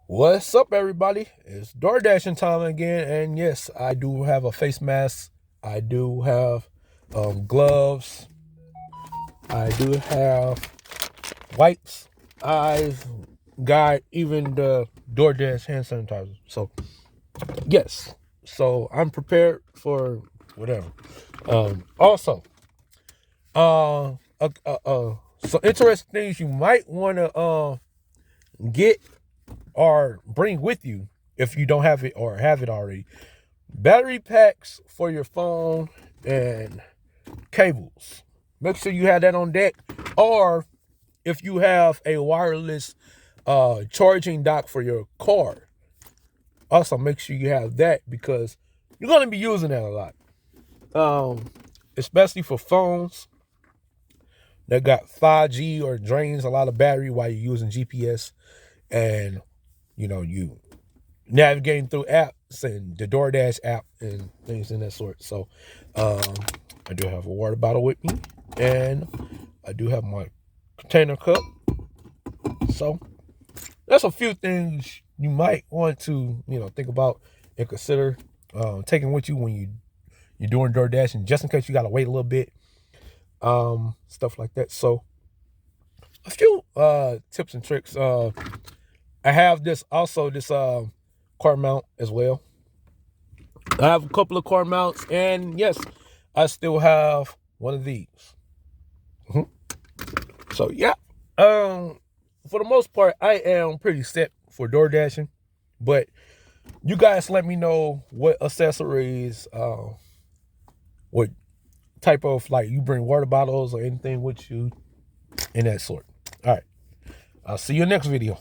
What's up, everybody? It's DoorDashing time again, and yes, I do have a face mask. I do have gloves. I do have wipes. I've got even the DoorDash hand sanitizer. So yes, so I'm prepared for whatever. Also, so interesting things you might want to get or bring with you if you don't have it or have it already. Battery packs for your phone and cables. Make sure you have that on deck. Or if you have a wireless charging dock for your car, also make sure you have that because you're going to be using that a lot. Especially for phones that got 5G or drains a lot of battery while you're using GPS and you navigating through apps and the DoorDash app and things in that sort. So I do have a water bottle with me, and I do have my container cup. So that's a few things you might want to think about and consider taking with you when you're doing DoorDash, and just in case you gotta wait a little bit, stuff like that. So a few tips and tricks. I have this car mount as well. I have a couple of car mounts, and yes, I still have one of these. So yeah, for the most part, I am pretty set for door dashing, but you guys let me know what accessories, what type of, like, you bring water bottles or anything with you in that sort. All right, I'll see you in the next video.